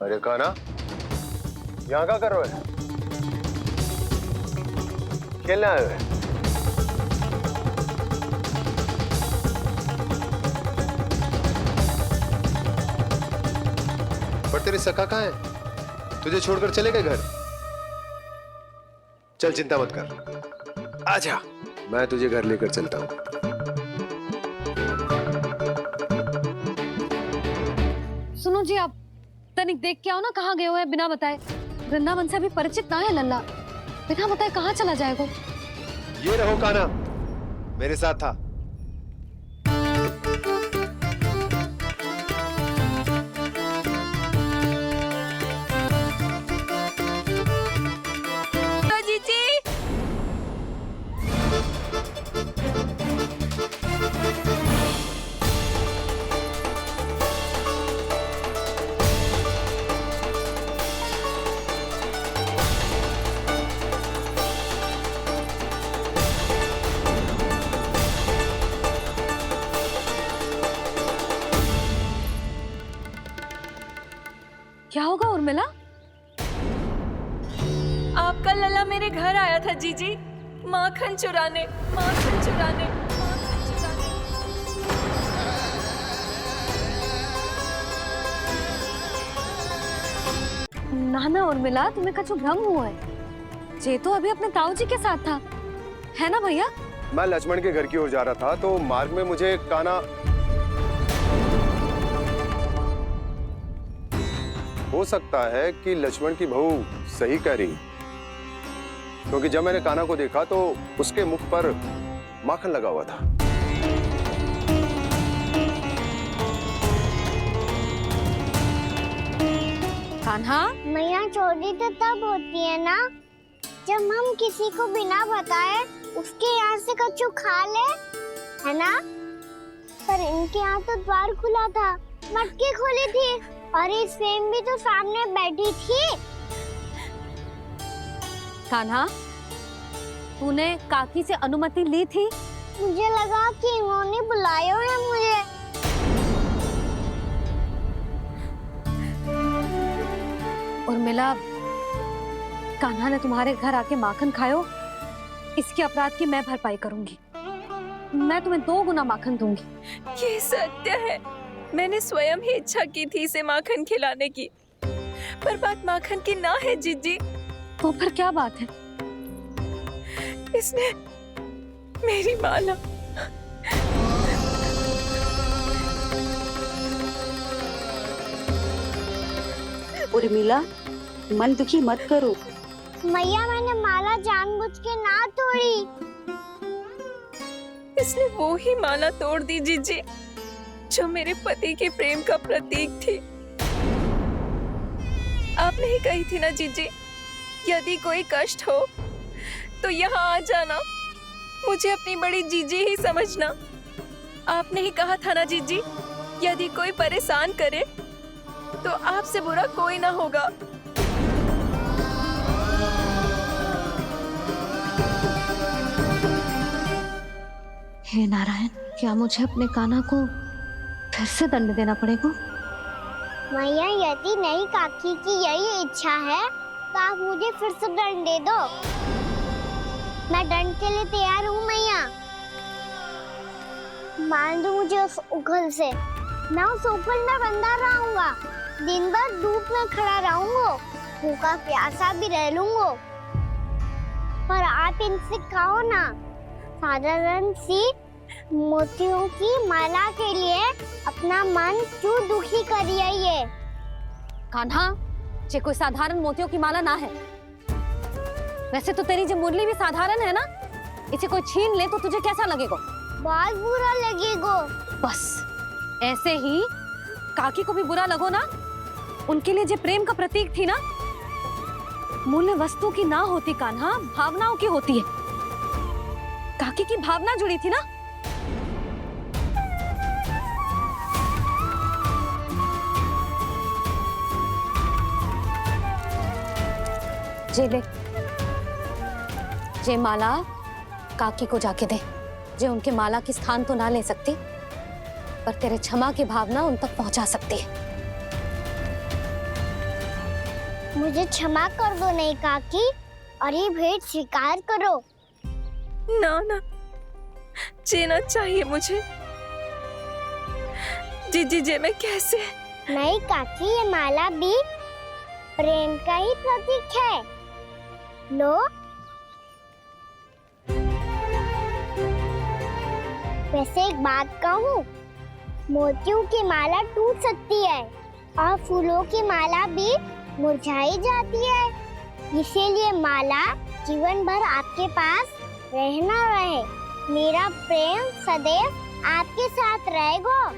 अरे कान्हा, यहाँ क्या कर रहे हो? खेलने आए हुए? पर तेरे सखा कहाँ है? तुझे छोड़कर चले गए घर? चल चिंता मत कर, आजा, मैं तुझे घर लेकर चलता हूँ। सुनो जी, आप तनिक देख के आओ ना, कहाँ गए हुए हैं बिना बताए। वृंदावन से अभी परिचित ना है लल्ला, बिना बताए कहाँ चला जाएगा। ये रहो कान्हा, मेरे साथ था। क्या होगा उर्मिला? आपका लल्ला मेरे घर आया था जीजी, माखन चुराने, माखन चुराने, माखन चुराने। ना ना उर्मिला, तुम्हें कछु भ्रम हुआ है। जे तो अभी अपने ताऊ जी के साथ था, है ना भैया? मैं लक्ष्मण के घर की ओर जा रहा था तो मार्ग में मुझे कान्हा, हो सकता है कि लक्ष्मण की बहू सही कह रही, क्योंकि जब मैंने कान्हा को देखा तो उसके मुख पर माखन लगा हुआ था। कान्हा, मैया चोरी तो तब होती है ना जब हम किसी को बिना बताए उसके यहाँ से कछु खा ले, है ना? पर इनके यहाँ तो द्वार खुला था, मटकी खुली थी और इस फेम भी तो सामने बैठी थी। कान्हा, तूने काकी से अनुमति ली थी? मुझे लगा कि इन्होंने बुलाया है मुझे। उर्मिला, कान्हा ने तुम्हारे घर आके माखन खायो, इसके अपराध की मैं भरपाई करूंगी। मैं तुम्हें 2 गुना माखन दूंगी। ये सत्य है, मैंने स्वयं ही इच्छा की थी इसे माखन खिलाने की, पर बात माखन की ना है जीजी। तो फिर क्या बात है? इसने मेरी माला, उर्मिला, मन दुखी मत करो। मैया मैंने माला जानबूझ के ना तोड़ी। इसने वो ही माला तोड़ दी जीजी जो मेरे पति के प्रेम का प्रतीक थी। आपने ही कही थी ना जीजी, यदि कोई कष्ट हो तो यहाँ आ जाना, मुझे अपनी बड़ी जीजी ही समझना। आपने ही कहा था ना जीजी, यदि कोई परेशान करे तो आपसे बुरा कोई ना होगा। हे नारायण, क्या मुझे अपने कान्हा को फिर से दंड देना पड़ेगा? मैया यदि नहीं काकी की यही इच्छा है तो आप मुझे फिर से दंड दे दो। मैं दंड के लिए तैयार हूँ मैया। मान दो मुझे उस उखल से, मैं उस उखल में बंधा रहूंगा, दिन भर धूप में खड़ा रहूंगा, भूखा प्यासा भी रह लूंगा। पर आप इनसे कहो ना, साधारण सी मोतियों की माला के लिए अपना मन क्यों दुखी करिए ये? कान्हा, ये कोई साधारण मोतियों की माला ना है। वैसे तो तेरी जो मुरली भी साधारण है ना, इसे कोई छीन ले तो तुझे कैसा लगेगा? बहुत बुरा लगेगा। बस ऐसे ही काकी को भी बुरा लगो ना। उनके लिए जो प्रेम का प्रतीक थी ना, मूल्य वस्तु की ना होती कान्हा, भावनाओं की होती है। काकी की भावना जुड़ी थी ना। जे ले, जे माला काकी को जाके दे। जे उनके माला की स्थान तो ना ले सकती, पर तेरे क्षमा की भावना उन तक पहुंचा सकती है। मुझे क्षमा कर दो नहीं काकी और ये भेंट स्वीकार करो। ना ना, जीना चाहिए मुझे। जीजी जे मैं कैसे? नहीं काकी, ये माला भी प्रेम का ही प्रतीक है। लो। वैसे एक बात कहूँ, मोतियों की माला टूट सकती है और फूलों की माला भी मुरझाई जाती है। इसीलिए माला जीवन भर आपके पास रहना रहे। मेरा प्रेम सदैव आपके साथ रहेगा।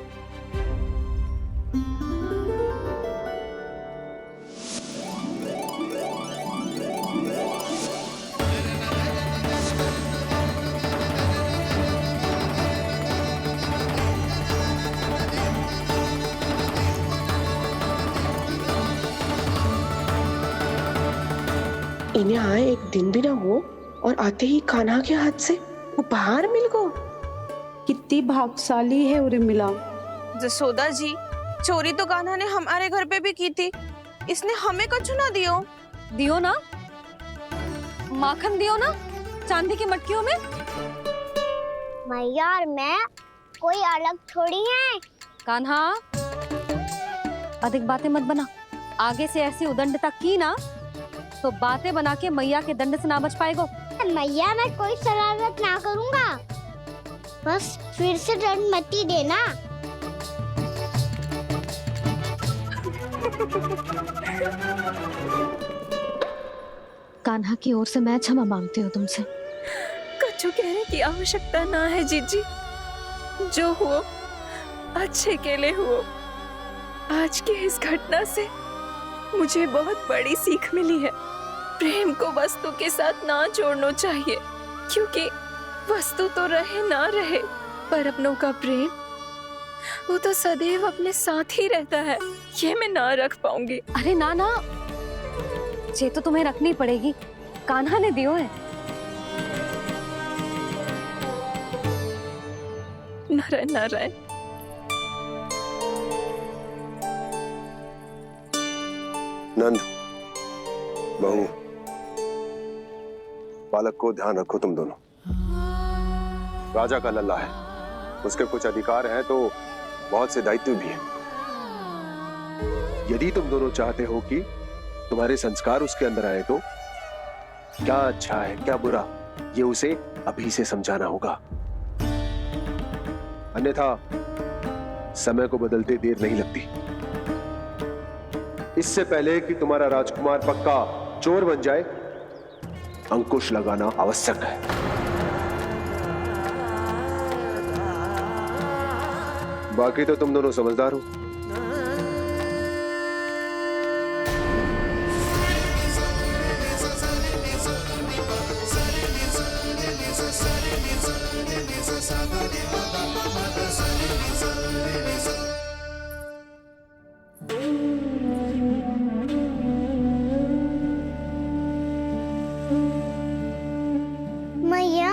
इन्हें आए एक दिन भी ना हो और आते ही कान्हा के हाथ से उपहार मिल गो। कितनी भाग्यशाली है उर्मिला। जसोदा जी, चोरी तो कान्हा ने हमारे घर पे भी की थी, इसने हमें कछु ना दियो। दियो ना, माखन दियो ना चांदी की मटकियों में। मैया और मैं कोई अलग थोड़ी हैं। कान्हा, अधिक बातें मत बना। आगे से ऐसी उदंडता की ना तो बातें बना के मैया के दंड से ना बच पाएगो। मैया, मैं कोई शरारत ना करूंगा, बस फिर से दंड मत ही देना। कान्हा की ओर से मैं क्षमा मांगती हूँ तुमसे। कछु कहने की आवश्यकता ना है जीजी। जो हुआ अच्छे के लिए हुआ। आज की इस घटना से मुझे बहुत बड़ी सीख मिली है। प्रेम को वस्तु के साथ ना जोड़ना चाहिए, क्योंकि वस्तु तो रहे ना रहे, पर अपनों का प्रेम वो तो सदैव अपने साथ ही रहता है। ये मैं ना रख पाऊंगी। अरे ना ना, ये तो तुम्हें रखनी पड़ेगी। कान्हा ने दियो है। नारायण नारायण। नंद, बहू, बालक को ध्यान रखो तुम दोनों। राजा का लल्ला है, उसके कुछ अधिकार हैं तो बहुत से दायित्व भी हैं। यदि तुम दोनों चाहते हो कि तुम्हारे संस्कार उसके अंदर आए तो क्या अच्छा है क्या बुरा, ये उसे अभी से समझाना होगा। अन्यथा समय को बदलते देर नहीं लगती। इससे पहले कि तुम्हारा राजकुमार पक्का चोर बन जाए, अंकुश लगाना आवश्यक है। बाकी तो तुम दोनों समझदार हो। मैया,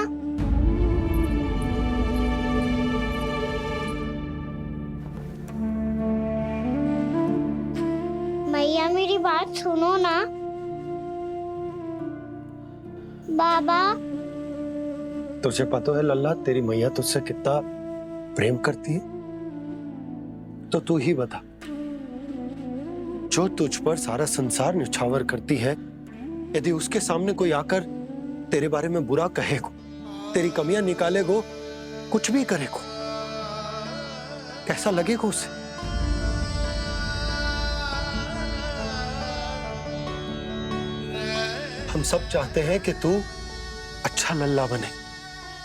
मैया मेरी बात सुनो ना। बाबा, तुझे पता है लल्ला, तेरी मैया तुझसे कितना प्रेम करती है? तो तू ही बता, जो तुझ पर सारा संसार निछावर करती है, यदि उसके सामने कोई आकर तेरे बारे में बुरा कहेगो, तेरी कमियां निकालेगो, कुछ भी करेगो, कैसा लगेगा उसे? हम सब चाहते हैं कि तू अच्छा लल्ला बने,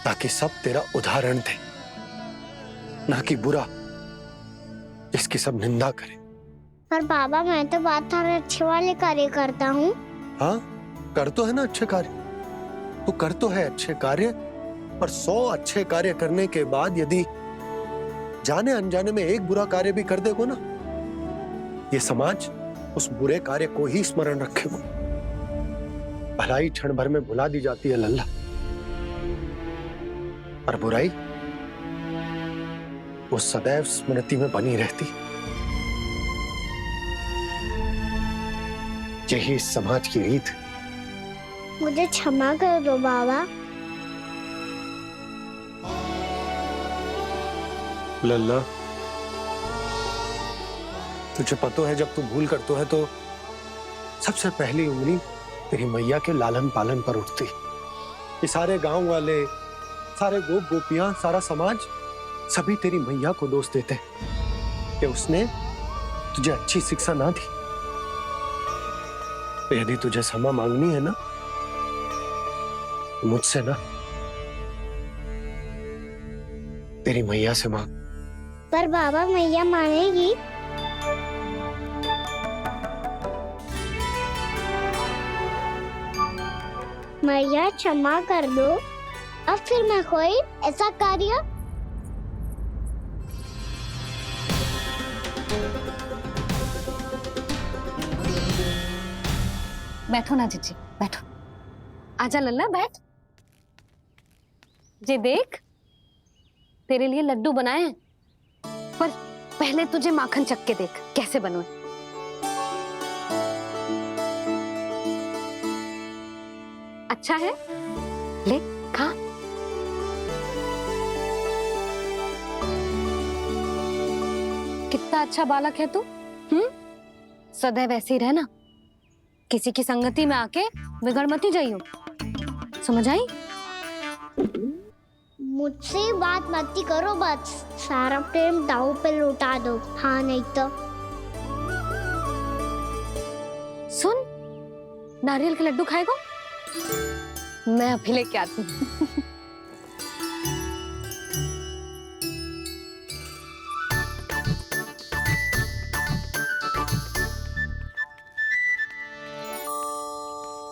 ताकि सब तेरा उदाहरण दे, ना कि बुरा इसकी सब निंदा करे। पर बाबा, मैं तो बात हर अच्छे वाले कार्य करता हूँ। हाँ, कर तो है ना अच्छे कार्य, तू कर तो है अच्छे कार्य, पर 100 अच्छे कार्य करने के बाद यदि जाने अनजाने में एक बुरा कार्य भी कर देगो ना, ये समाज उस बुरे कार्य को ही स्मरण रखेगो। भलाई क्षण भर में भुला दी जाती है लल्ला, और बुराई वो सदैव स्मृति में बनी रहती। यही इस समाज की रीत है। मुझे क्षमा कर दो बाबा। लल्ला, तुझे पता है जब तू भूल करतो है तो सबसे पहली उंगली तेरी मैया के लालन पालन पर उठती। ये सारे गांव वाले, सारे गोप गोपियां, सारा समाज सभी तेरी मैया को दोष देते कि उसने तुझे अच्छी शिक्षा ना दी। तो यदि तुझे क्षमा मांगनी है ना, मुझसे ना, तेरी मैया से मांग। पर बाबा मैया मानेगी? मैया क्षमा कर दो, अब फिर मैं कोई ऐसा कार्य बैठो ना जीजी, बैठो। आजा लल्ला, बैठ। जे देख, तेरे लिए लड्डू बनाए हैं, पर पहले तुझे माखन चख के देख कैसे बनो। अच्छा है, ले खा। कितना अच्छा बालक है तू। सदैव ऐसे ही रहना, किसी की संगति में आके बिगड़ मत जाइयो, समझ आई? मुझसे बात मत ही करो, बस सारा प्रेम दाव पे लौटा दो। हाँ नहीं तो सुन, नारियल के लड्डू खाएगा? मैं अभी लेके आती हूँ।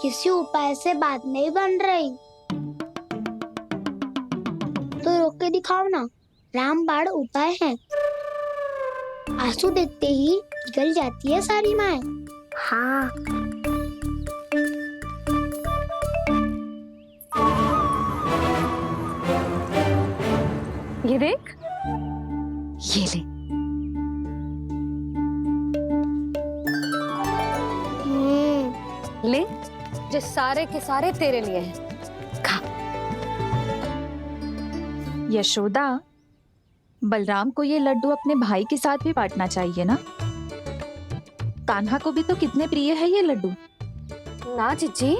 किसी उपाय से बात नहीं बन रही तो रोक के दिखाओ ना। रामबाण उपाय है, आंसू देखते ही निकल जाती है सारी माए। हाँ ये देख, ये ले। ले, जो सारे के सारे तेरे लिए हैं, खा। यशोदा, बलराम को ये लड्डू अपने भाई के साथ भी बांटना चाहिए ना। कान्हा को भी तो कितने प्रिय है ये लड्डू। ना जीजी,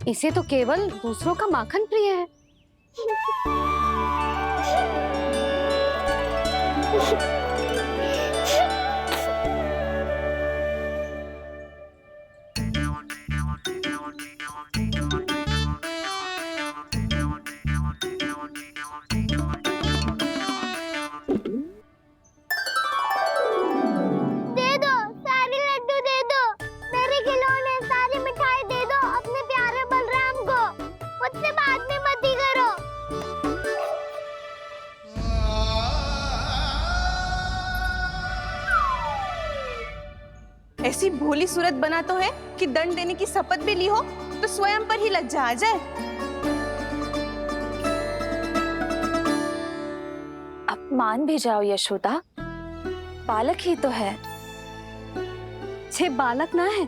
इसे तो केवल दूसरों का माखन प्रिय है। दे दो, सारे लड्डू दे दो, मेरे खिलौने, सारी मिठाई दे दो अपने प्यारे बलराम को। मुझसे बात में मत ही करो। ऐसी भोली सूरत बना तो है कि दंड देने की शपथ भी ली हो तो स्वयं पर ही लज्जा आ जाए। अब मान भी जाओ यशोदा, बालक ही तो है। छे बालक ना है,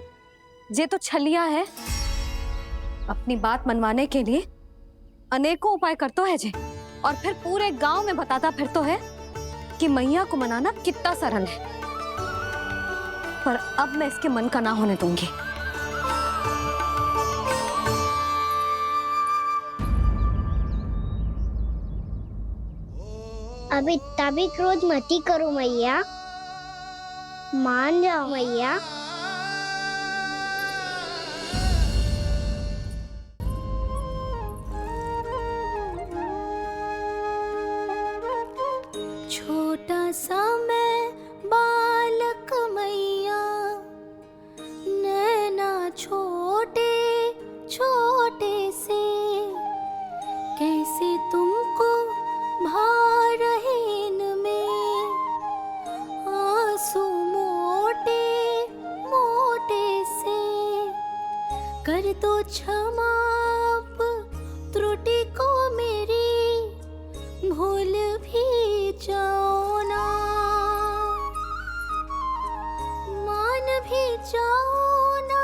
जे तो छलिया है। अपनी बात मनवाने के लिए अनेकों उपाय करतो है जे, और फिर पूरे गांव में बताता फिरतो है कि मैया को मनाना कितना सरल है। पर अब मैं इसके मन का ना होने दूंगी। अब इतना भी क्रोध मत ही करो मैया, मान जाओ मैया। छोटा सा मैं बालक मैया, नैना छोटे छोटे से, कैसे तुमको भा रहे इनमें आंसू मोटे मोटे से। कर दो क्षमा त्रुटि को मेरी, भूल भी जाओ ना, मान भी जाओ ना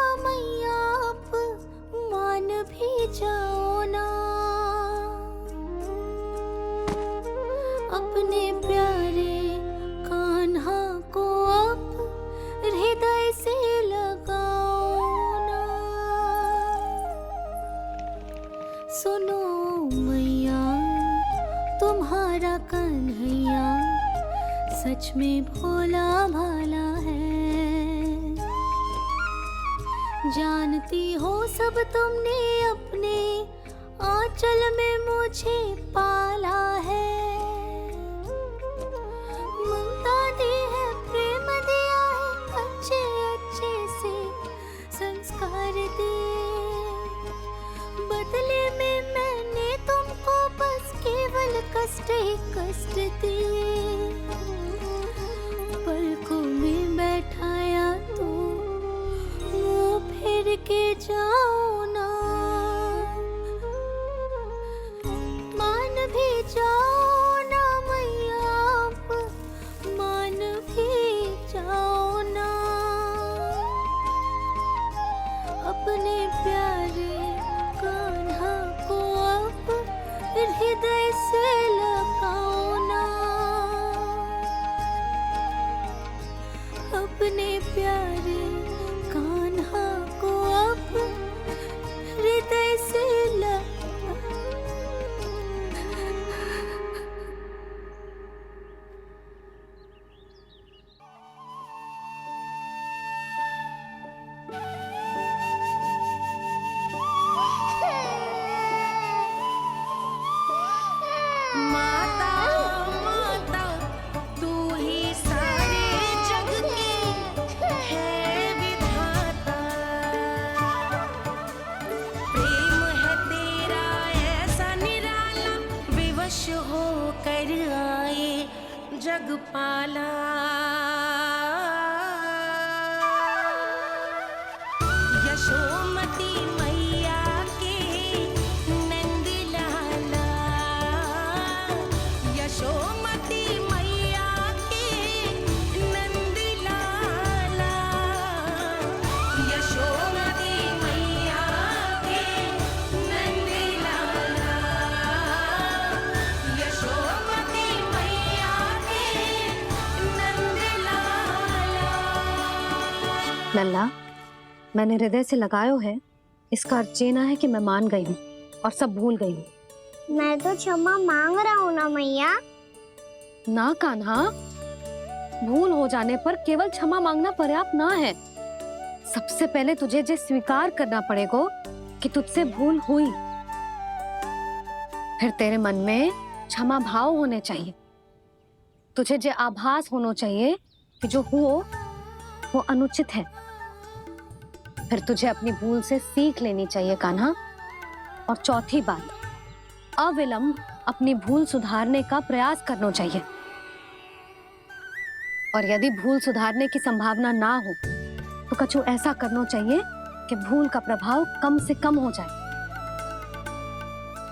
में भोला भाला है। जानती हो सब तुमने अपने आंचल में मुझे पाला है। ममता दी है, प्रेम दिया है, अच्छे अच्छे से संस्कार दिए। बदले में मैंने तुमको बस केवल कष्ट ही कष्ट दिए। पलकों में बैठाया तो मुंह फेर के जाओ ना, मान भी जाओ ना मैया, आप मान भी जाओ ना। अपने प्यारे कान्हा को अब हृदय से लगाओ ना। अपने प्यारे कान्हा को अब हृदय से लगाओ। माता माता तू ही सारे जग की है विधाता। प्रेम है तेरा ऐसा निराला, विवश हो कर आए जग पाला। यशोमती मैया के नंद लाला, यशोमती मैया के नंद लाला, यशोमती मैया के नंद लाला, यशोमती मैया के नंद लाला। लल्ला, मैंने हृदय से लगायो है, इसका अर्थ ये ना है कि मैं मान गई हूँ और सब भूल गई हूँ। मैं तो क्षमा मांग रहा हूँ ना मैया। ना कान्हा, भूल हो जाने पर केवल क्षमा मांगना पर्याप्त ना है। सबसे पहले तुझे जे स्वीकार करना पड़ेगा कि तुझसे भूल हुई। फिर तेरे मन में क्षमा भाव होने चाहिए। तुझे जे आभास होना चाहिए कि जो हुआ वो अनुचित है। फिर तुझे अपनी भूल से सीख लेनी चाहिए कान्हा। और चौथी बात, अविलंब अपनी भूल सुधारने का प्रयास करना चाहिए। और यदि भूल सुधारने की संभावना ना हो तो कछु ऐसा करना चाहिए कि भूल का प्रभाव कम से कम हो जाए।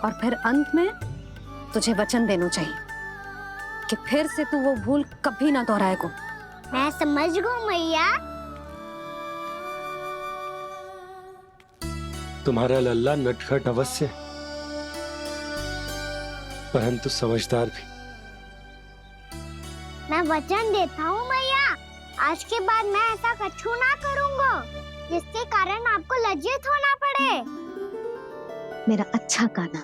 और फिर अंत में तुझे वचन देना चाहिए कि फिर से तू वो भूल कभी ना दोहराएगा। मैं समझ गई मैया। तुम्हारा लल्ला नटखट अवश्य, परंतु समझदार भी। मैं वचन देता हूँ मैया, आज के बाद मैं ऐसा कछु ना करूँगा जिसके कारण आपको लज्जित होना पड़े। मेरा अच्छा कान्हा,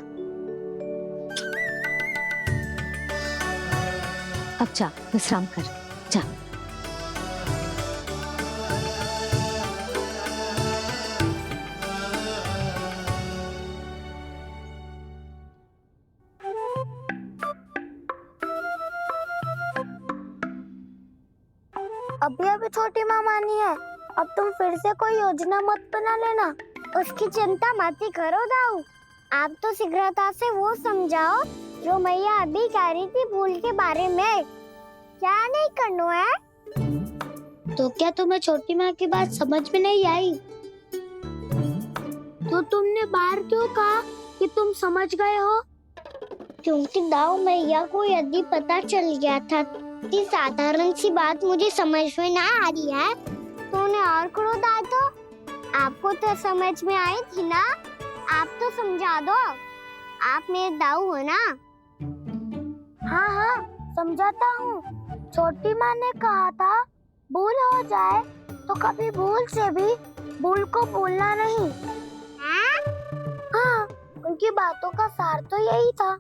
अब जा विश्राम कर, जा। अभी अभी छोटी माँ मानी है, अब तुम फिर से कोई योजना मत बना लेना। उसकी चिंता मत ही करो दाऊ। आप तो शीघ्रता से वो समझाओ जो मैया अभी कह रही थी भूल के बारे में। क्या नहीं करना है? तो क्या तुम्हें छोटी माँ की बात समझ में नहीं आई? तो तुमने बाहर क्यों कहा कि तुम समझ गए हो? क्योंकि दाऊ मैया को यदि पता चल गया था कि साधारण सी बात मुझे समझ में ना आ रही है तो उन्हें और क्रोध आए तो? आपको तो समझ में आई थी ना, आप तो समझा दो। आप मेरे दाऊ हो ना। हाँ हाँ समझाता हूँ। छोटी माँ ने कहा था भूल हो जाए तो कभी भूल से भी भूल को भूलना नहीं। हाँ, उनकी बातों का सार तो यही था।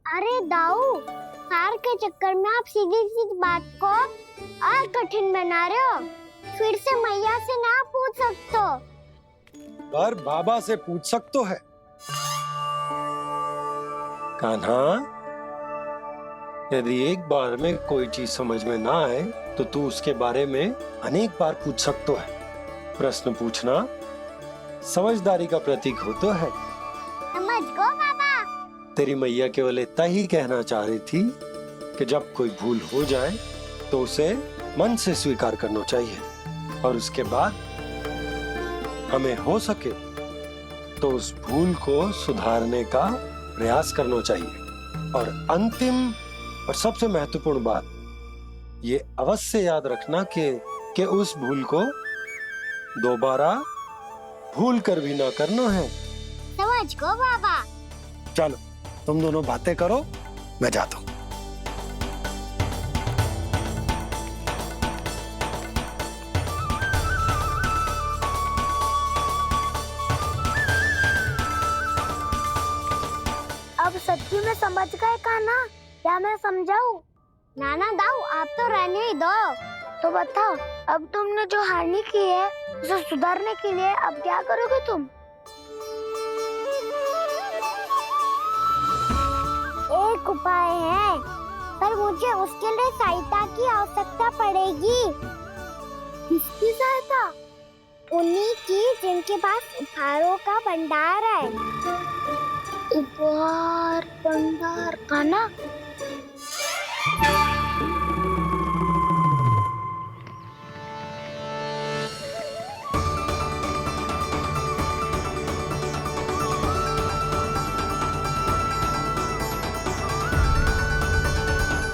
अरे दाऊ, हार के चक्कर में आप सीधी सीधी बात को और कठिन बना रहे हो। फिर से मैया से ना पूछ सकते हो। पर बाबा से पूछ सकते है। कान्हा, यदि एक बार में कोई चीज समझ में ना आए तो तू उसके बारे में अनेक बार पूछ सकता है। प्रश्न पूछना समझदारी का प्रतीक होता है। समझ गो बाबा। तेरी मैया केवल इतना ही कहना चाह रही थी कि जब कोई भूल हो जाए तो उसे मन से स्वीकार करना चाहिए और उसके बाद हमें हो सके तो उस भूल को सुधारने का प्रयास करना चाहिए। और अंतिम और सबसे महत्वपूर्ण बात ये अवश्य याद रखना कि उस भूल को दोबारा भूल कर भी ना करना है। समझ गो बाबा। चलो तुम दोनों बातें करो, मैं जाता हूँ। अब सच्ची में समझ गए कान्हा, क्या मैं समझाऊं? नाना दाऊ आप तो रहने ही दो। तो बताओ, अब तुमने जो हानि की है उसे सुधारने के लिए अब क्या करोगे तुम? एक उपाय है, पर मुझे उसके लिए सहायता की आवश्यकता पड़ेगी। किसकी सहायता? उन्हीं की जिनके पास उपहारों का भंडार है। उपहार भंडार कान्हा?